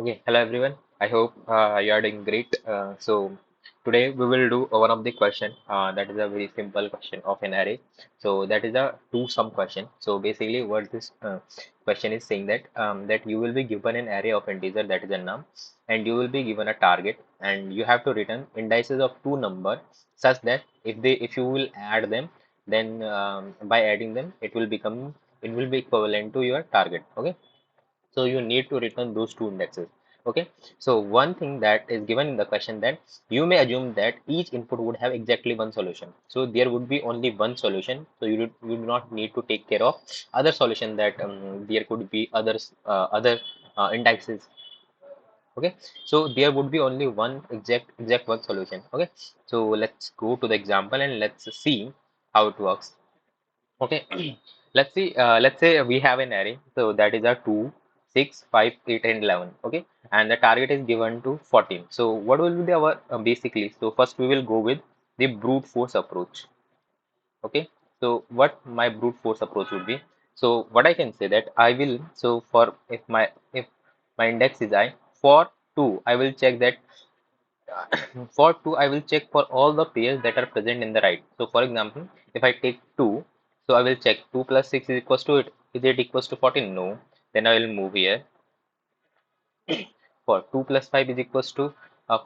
Okay, hello everyone. I hope you are doing great. So today we will do one of the question that is a very simple question of an array. So that is a two sum question. So basically what this question is saying that you will be given an array of integer that is a num, and you will be given a target, and you have to return indices of two number such that if you will add them, then by adding them it will be equivalent to your target. Okay, so you need to return those two indexes. Okay, so one thing that is given in the question, that you may assume that each input would have exactly one solution. So there would be only one solution. So you do not need to take care of other solution, that there could be other indexes. Okay, so there would be only one exact one solution. Okay, so let's go to the example and let's see how it works. Okay, let's say we have an array, so that is a 2, 6, 5, 8, and 11. Okay, and the target is given to 14. So what will be our basically, so first we will go with the brute force approach. Okay, so what my brute force approach would be, so what I can say that I will, so for if my index is I, for 2 I will check that for 2, I will check for all the pairs that are present in the right. So, for example, if I take 2, so I will check 2 plus 6 is equals to it. Is it equals to 14? No. Then I will move here. For 2 plus 5 is equals to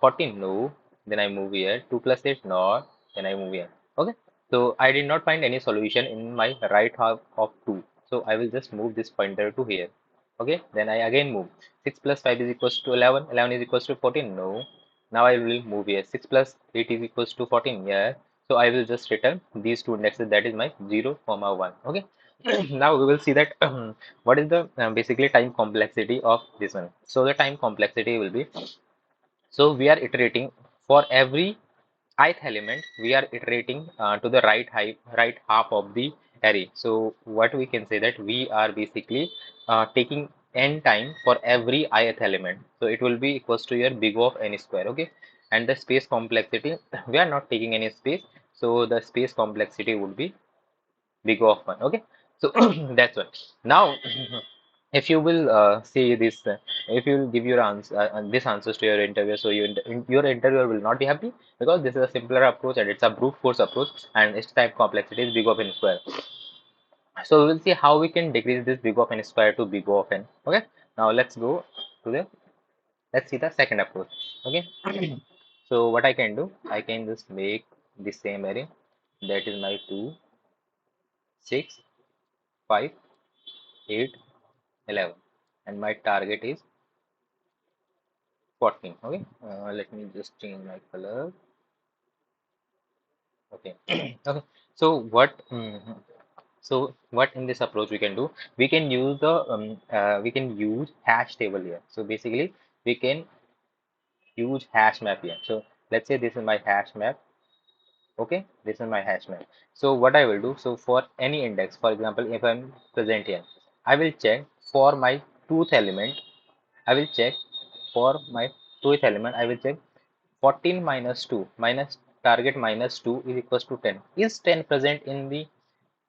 14? No. Then I move here. 2 plus 8? No. Then I move here. Okay. So, I did not find any solution in my right half of 2. So, I will just move this pointer to here. Okay. Then I again move. 6 plus 5 is equals to 11. 11 is equals to 14? No. Now I will move here. 6 plus 8 is equals to 14. Yeah. So I will just return these two indexes, that is my 0, comma 1. Okay. Now we will see that what is the basically time complexity of this one. So the time complexity will be, so we are iterating for every ith element, we are iterating to the right half of the array. So what we can say, that we are basically taking n time for every ith element. So it will be equals to your big of n square. Okay, and the space complexity, we are not taking any space, so the space complexity would be big of 1. Okay, so that's what. Now if you will see this, if you will give your answer, this answers to your interview, so your interviewer will not be happy, because this is a simpler approach and it's a brute force approach, and its type complexity is big of n square. So we will see how we can decrease this big of n square to big of n. Okay, now let's go to the, let's see the second approach. Okay, so what I can do, I can just make the same array, that is my 2, 6, 5, 8, 11, and my target is 14. Okay, let me just change my color. Okay. Okay, so what in this approach we can do, we can use the we can use hash table here. So basically we can use hash map here. So let's say this is my hash map. Okay, this is my hash map. So what I will do, so for any index, for example, if I'm present here, I will check for my tooth element. I will check for my tooth element. I will check 14 minus 2 minus target minus 2 is equals to 10. Is 10 present in the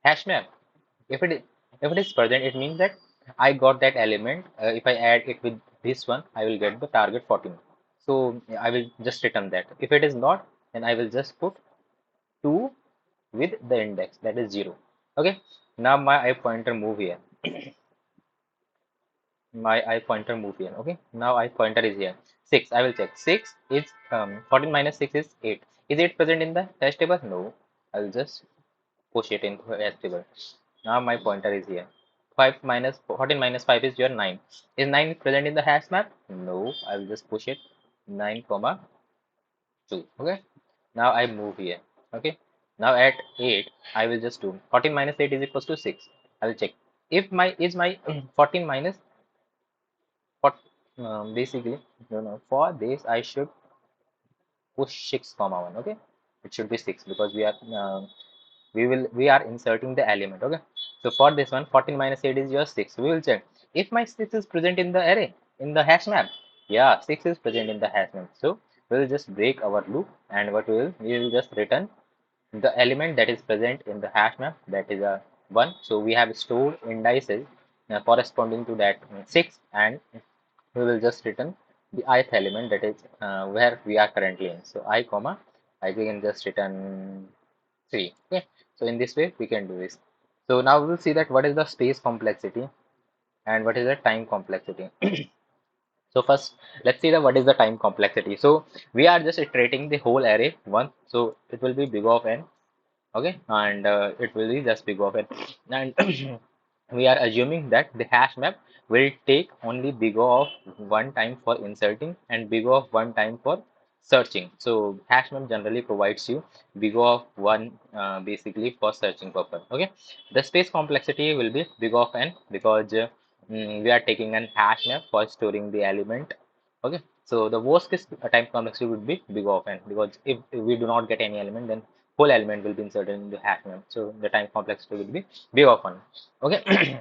hash map? If it is present, it means that I got that element. If I add it with this one, I will get the target 14. So I will just return that. If it is not, then I will just put 2 with the index, that is 0. Okay. Now my I pointer move here. My I pointer move here. Okay, now I pointer is here. 6, I will check. 6 is 14 minus 6 is 8. Is 8 present in the hash table? No. I will just push it into hash table. Now my pointer is here. 5 minus 14 minus 5 is your 9. Is 9 present in the hash map? No. I will just push it 9 comma 2. Okay, now I move here. Okay, now at 8 I will just do 14 minus 8 is equals to 6. I will check if my is my 14 minus what, basically, for this I should push 6 comma 1. Okay, it should be 6, because we are inserting the element. Okay, so for this one, 14 minus 8 is your 6. We will check if my 6 is present in the array, in the hash map. Yeah, 6 is present in the hash map. So we will just break our loop, and what we will just return the element that is present in the hash map, that is a 1. So we have stored indices corresponding to that 6 and we will just return the ith element, that is where we are currently in. So I comma I we can just return 3. Okay, so in this way we can do this. So now we will see that what is the space complexity and what is the time complexity. So first, let's see the what is the time complexity. So we are just iterating the whole array once, so it will be big of n. Okay, and it will be just big of n, and we are assuming that the hash map will take only big of one time for inserting and big of one time for searching. So hash map generally provides you big of one basically for searching purpose. Okay, the space complexity will be big of n because we are taking an hash map for storing the element. Okay, so the worst case time complexity would be big of n, because if we do not get any element, then whole element will be inserted in the hash map. So the time complexity will be big of one. Okay.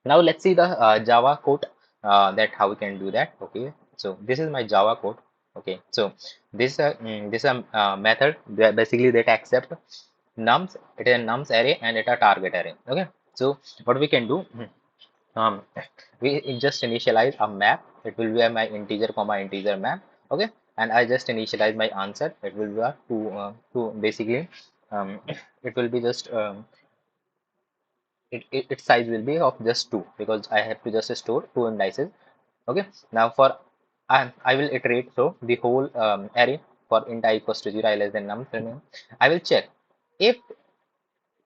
Now let's see the Java code, that how we can do that. Okay, so this is my Java code. Okay, so this method that basically that accept nums. It is a nums array and it a target array. Okay, so what we can do, um, we just initialize a map. It will be my integer comma integer map. Okay, and I just initialize my answer. It will be a two basically. It will be just its size will be of just 2, because I have to just store 2 indices. Okay, now for I will iterate so the whole array for int I equals to 0, I less than num. I will check if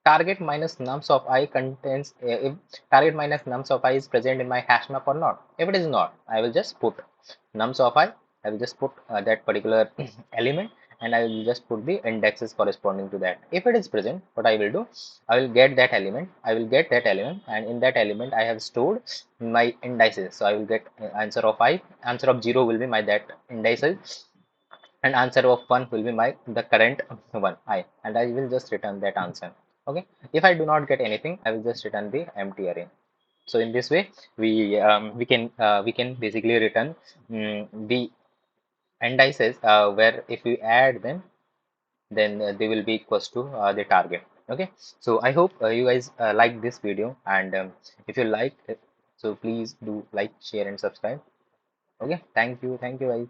target minus nums of I contains if target minus nums of I is present in my hash map or not. If it is not, I will just put nums of I will just put that particular element, and I will just put the indexes corresponding to that. If it is present, what I will do, I will get that element. I will get that element, and in that element I have stored my indices. So I will get answer of I. Answer of 0 will be my that indices, and answer of 1 will be my the current one I, and I will just return that answer. Okay, if I do not get anything, I will just return the empty array. So in this way we can basically return the indices where if we add them, then they will be equals to the target. Okay, so I hope you guys like this video, and if you like it, so please do like, share and subscribe. Okay, thank you guys.